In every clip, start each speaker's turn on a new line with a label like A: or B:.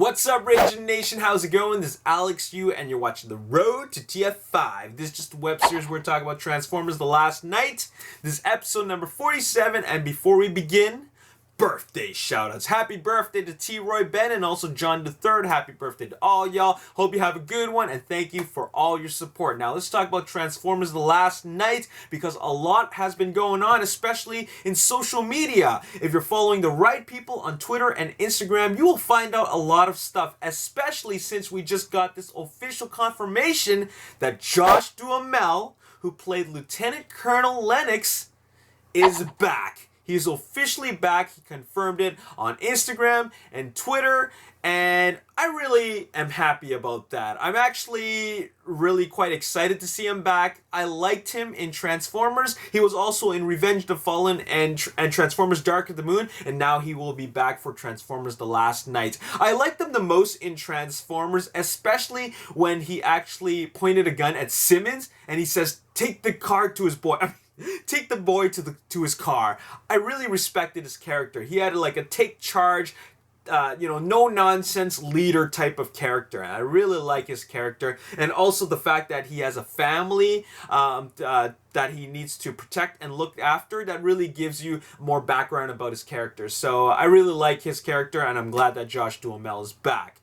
A: What's up, Ragin Nation? How's it going? This is Alex Yu, and you're watching the Road to TF5. This is just a web series we're talking about Transformers The Last Night. This is episode number 47, and before we begin, birthday shoutouts. Happy birthday to T. Roy Ben and also John III. Happy birthday to all y'all. Hope you have a good one, and thank you for all your support. Now, let's talk about Transformers The Last Night, because a lot has been going on, especially in social media. If you're following the right people on Twitter and Instagram, you will find out a lot of stuff, especially since we just got this official confirmation that Josh Duhamel, who played Lieutenant Colonel Lennox, is back. He's officially back. He confirmed it on Instagram and Twitter, and I really am happy about that. I'm actually really quite excited to see him back. I liked him in Transformers. He was also in Revenge of the Fallen and Transformers Dark of the Moon, and now he will be back for Transformers The Last Night. I liked him the most in Transformers, especially when he actually pointed a gun at Simmons and he says, "Take the car to his boy." Take the boy to his car. I really respected his character. He had like a take charge, no nonsense leader type of character. And I really like his character, and also the fact that he has a family that he needs to protect and look after. That really gives you more background about his character. So I really like his character, and I'm glad that Josh Duhamel is back.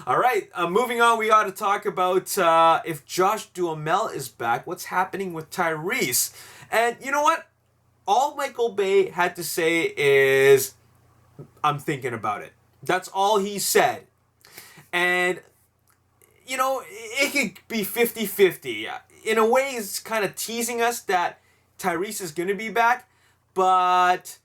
A: Alright, moving on, we got to talk about if Josh Duhamel is back, what's happening with Tyrese? And you know what? All Michael Bay had to say is, "I'm thinking about it." That's all he said. And, it could be 50-50. In a way, it's kind of teasing us that Tyrese is going to be back, but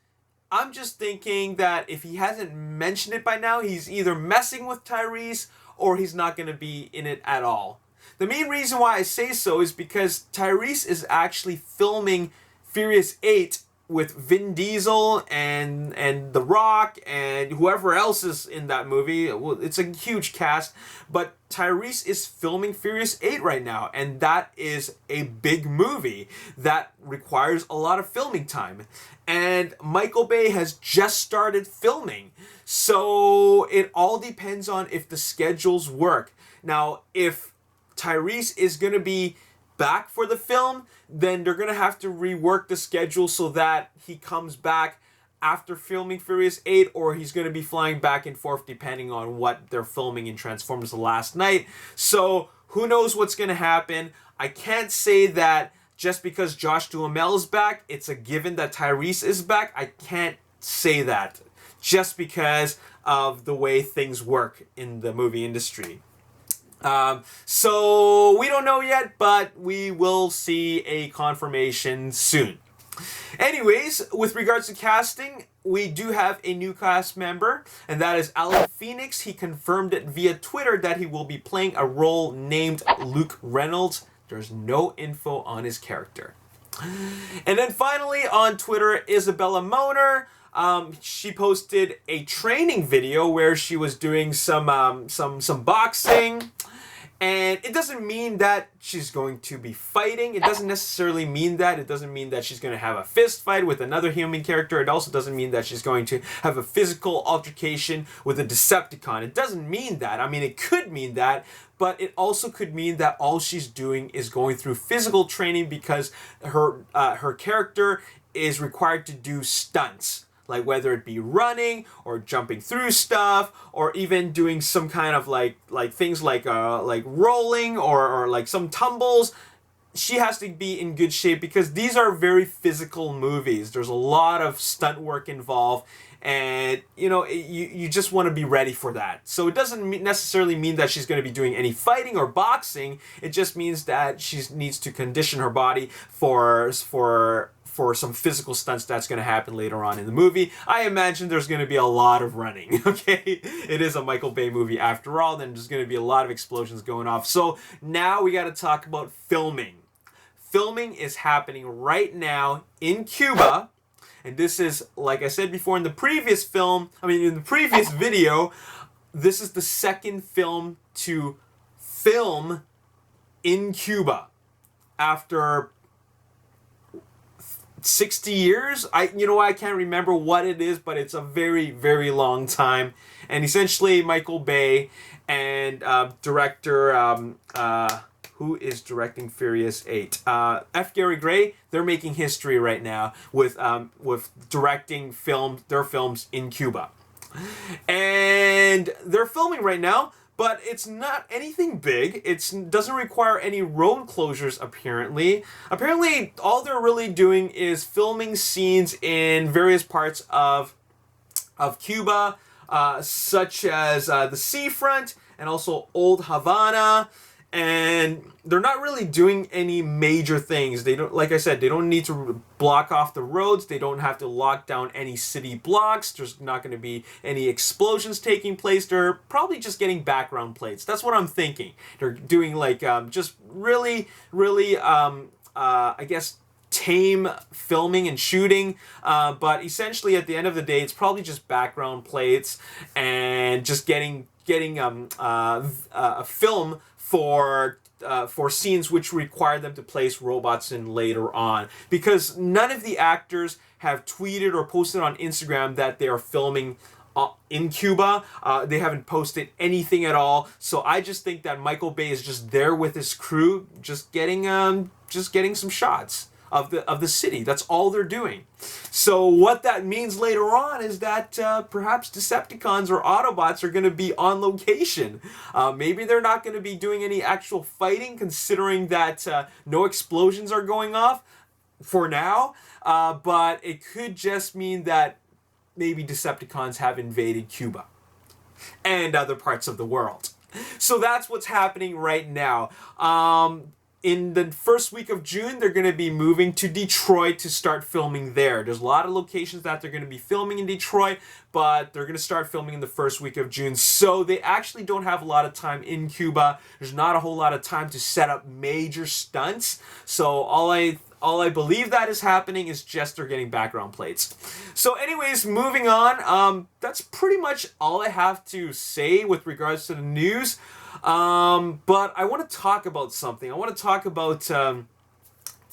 A: I'm just thinking that if he hasn't mentioned it by now, he's either messing with Tyrese or he's not going to be in it at all. The main reason why I say so is because Tyrese is actually filming Furious 8 with Vin Diesel and The Rock and whoever else is in that movie. Well, it's a huge cast, but Tyrese is filming Furious 8 right now, and that is a big movie that requires a lot of filming time. And Michael Bay has just started filming, so it all depends on if the schedules work. Now, if Tyrese is going to be back for the film, then they're going to have to rework the schedule so that he comes back after filming Furious 8, or he's going to be flying back and forth depending on what they're filming in Transformers The Last Night. So who knows what's going to happen. I can't say that just because Josh Duhamel is back, it's a given that Tyrese is back. I can't say that just because of the way things work in the movie industry. So we don't know yet, but we will see a confirmation soon. Anyways, with regards to casting, we do have a new cast member, and that is Alan Phoenix. He confirmed it via Twitter that he will be playing a role named Luke Reynolds. There's no info on his character. And then finally on Twitter, Isabella Moner. She posted a training video where she was doing some boxing. And it doesn't mean that she's going to be fighting. It doesn't necessarily mean that. It doesn't mean that she's going to have a fist fight with another human character. It also doesn't mean that she's going to have a physical altercation with a Decepticon. It doesn't mean that. I mean, it could mean that, but it also could mean that all she's doing is going through physical training because her character is required to do stunts. Like whether it be running or jumping through stuff, or even doing some kind of like things like rolling or like some tumbles. She has to be in good shape because these are very physical movies. There's a lot of stunt work involved, and you just want to be ready for that. So it doesn't necessarily mean that she's going to be doing any fighting or boxing. It just means that she needs to condition her body for some physical stunts that's going to happen later on in the movie. I imagine there's going to be a lot of running, okay? It is a Michael Bay movie after all, then there's going to be a lot of explosions going off. So now we got to talk about filming. Filming is happening right now in Cuba, and this is, like I said before in the previous video, this is the second film to film in Cuba after 60 years. I can't remember what it is, but it's a very, very long time. And essentially, Michael Bay and director who is directing Furious 8? F. Gary Gray. They're making history right now with directing their films in Cuba, and they're filming right now. But it's not anything big. It doesn't require any road closures, apparently. Apparently, all they're really doing is filming scenes in various parts of Cuba, such as the seafront and also Old Havana. And they're not really doing any major things. They don't, like I said, they don't need to block off the roads. They don't have to lock down any city blocks. There's not going to be any explosions taking place. They're probably just getting background plates. That's what I'm thinking. They're doing like just really, really, I guess, tame filming and shooting, but essentially at the end of the day, it's probably just background plates and just getting a film for scenes which require them to place robots in later on, because none of the actors have tweeted or posted on Instagram that they are filming in Cuba. They haven't posted anything at all, so I just think that Michael Bay is just there with his crew, just getting some shots of the city. That's all they're doing. So what that means later on is that perhaps Decepticons or Autobots are going to be on location. Maybe they're not going to be doing any actual fighting, considering that no explosions are going off for now. But it could just mean that maybe Decepticons have invaded Cuba and other parts of the world. So that's what's happening right now. In the first week of June, they're going to be moving to Detroit to start filming there. There's a lot of locations that they're going to be filming in Detroit, but they're going to start filming in the first week of June. So they actually don't have a lot of time in Cuba. There's not a whole lot of time to set up major stunts. So all I believe that is happening is just they're getting background plates. So anyways, moving on. That's pretty much all I have to say with regards to the news. But I want to talk about something. I want to talk about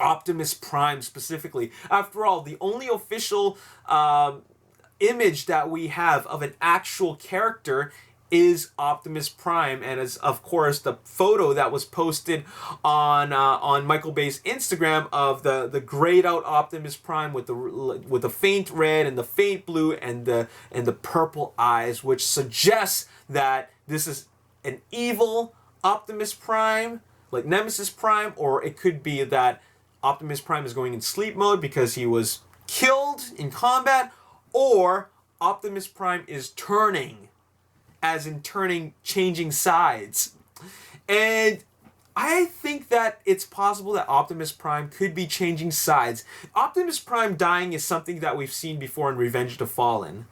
A: Optimus Prime specifically. After all, the only official image that we have of an actual character is Optimus Prime, and as of course the photo that was posted on Michael Bay's Instagram of the grayed out Optimus Prime with the faint red and the faint blue and the purple eyes, which suggests that this is an evil Optimus Prime, like Nemesis Prime, or it could be that Optimus Prime is going in sleep mode because he was killed in combat, or Optimus Prime is turning, as in changing sides. And I think that it's possible that Optimus Prime could be changing sides. Optimus Prime dying is something that we've seen before in Revenge of the Fallen.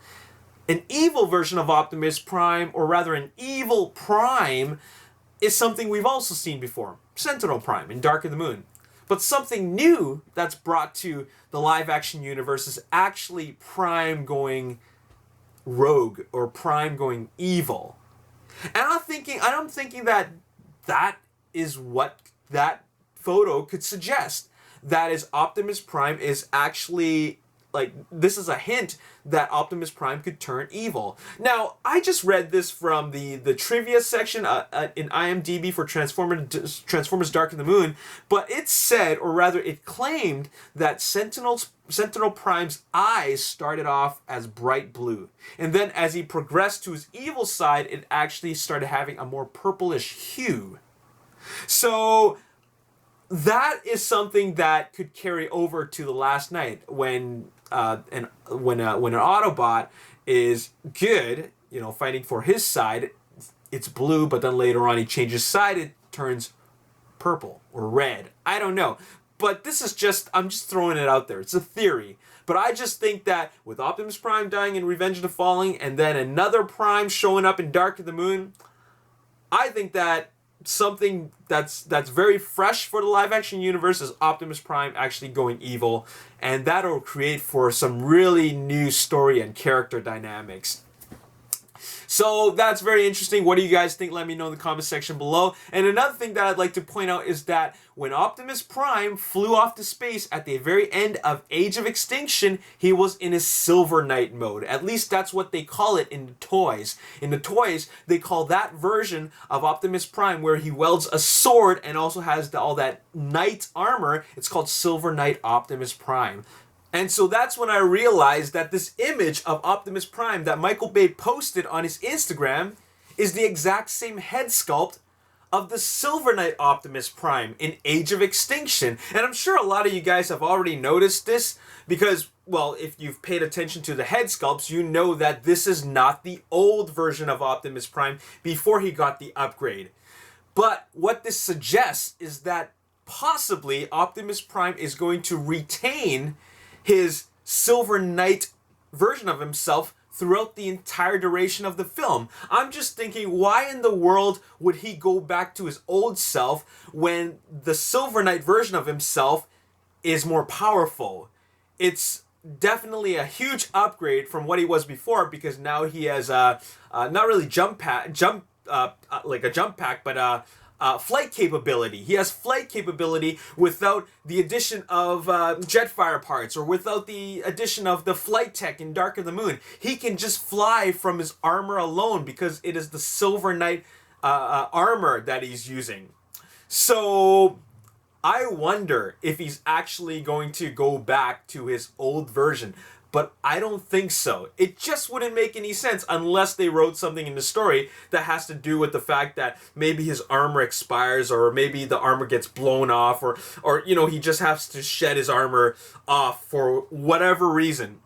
A: An evil version of Optimus Prime, or rather an evil Prime, is something we've also seen before. Sentinel Prime in Dark of the Moon. But something new that's brought to the live-action universe is actually Prime going rogue, or Prime going evil. And I'm thinking that is what that photo could suggest. That is, Optimus Prime is actually, like, this is a hint that Optimus Prime could turn evil. Now, I just read this from the trivia section in IMDb for Transformers Dark of the Moon, but it said, or rather it claimed, that Sentinel Prime's eyes started off as bright blue. And then as he progressed to his evil side, it actually started having a more purplish hue. So that is something that could carry over to the last night when an Autobot is good, fighting for his side. It's blue, but then later on he changes side, it turns purple or red. I don't know. But I'm just throwing it out there. It's a theory. But I just think that with Optimus Prime dying in Revenge of the Fallen and then another Prime showing up in Dark of the Moon, I think that something that's very fresh for the live-action universe is Optimus Prime actually going evil, and that'll create for some really new story and character dynamics. So that's very interesting. What do you guys think? Let me know in the comment section below. And another thing that I'd like to point out is that when Optimus Prime flew off to space at the very end of Age of Extinction, he was in his Silver Knight mode. At least that's what they call it in the toys. In the toys, they call that version of Optimus Prime where he wields a sword and also has all that knight armor. It's called Silver Knight Optimus Prime. And so that's when I realized that this image of Optimus Prime that Michael Bay posted on his Instagram is the exact same head sculpt of the Silver Knight Optimus Prime in Age of Extinction. And I'm sure a lot of you guys have already noticed this because, well, if you've paid attention to the head sculpts, you know that this is not the old version of Optimus Prime before he got the upgrade. But what this suggests is that possibly Optimus Prime is going to retain his Silver Knight version of himself throughout the entire duration of the film. I'm just thinking, why in the world would he go back to his old self when the Silver Knight version of himself is more powerful? It's definitely a huge upgrade from what he was before because now he has not really like a jump pack, but flight capability. He has flight capability without the addition of Jetfire parts or without the addition of the flight tech in Dark of the Moon. He can just fly from his armor alone because it is the Silver Knight armor that he's using. So I wonder if he's actually going to go back to his old version. But I don't think so. It just wouldn't make any sense unless they wrote something in the story that has to do with the fact that maybe his armor expires or maybe the armor gets blown off or you know, he just has to shed his armor off for whatever reason.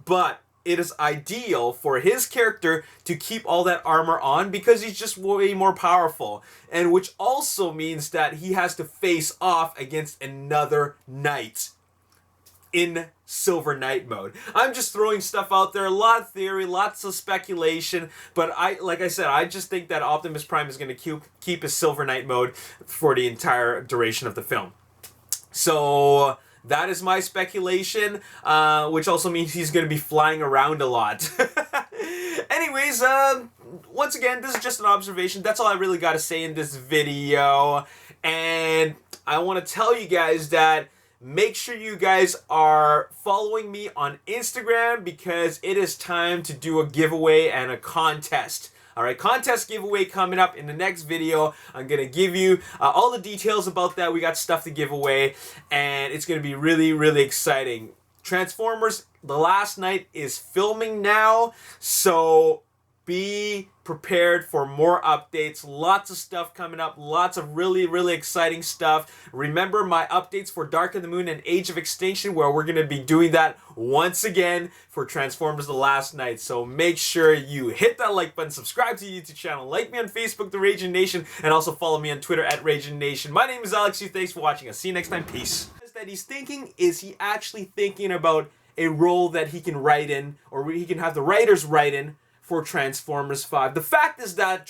A: But it is ideal for his character to keep all that armor on because he's just way more powerful. And which also means that he has to face off against another knight in Silver Knight mode. I'm just throwing stuff out there, a lot of theory, lots of speculation, but like I said, I just think that Optimus Prime is going to keep his Silver Knight mode for the entire duration of the film. So that is my speculation, which also means he's going to be flying around a lot. Anyways, once again, this is just an observation. That's all I really got to say in this video, and I want to tell you guys that make sure you guys are following me on Instagram because it is time to do a giveaway and a contest. Alright, contest giveaway coming up in the next video. I'm going to give you all the details about that. We got stuff to give away and it's going to be really, really exciting. Transformers The Last Knight is filming now, so be prepared for more updates. Lots of stuff coming up. Lots of really, really exciting stuff. Remember my updates for Dark of the Moon and Age of Extinction, where we're going to be doing that once again for Transformers The Last Knight. So make sure you hit that like button, subscribe to the YouTube channel, like me on Facebook, The Ragin Nation, and also follow me on Twitter at Ragin Nation. My name is Alex Yu. Thanks for watching. I'll see you next time. Peace. That he's thinking, is he actually thinking about a role that he can write in, or he can have the writers write in for Transformers 5. The fact is that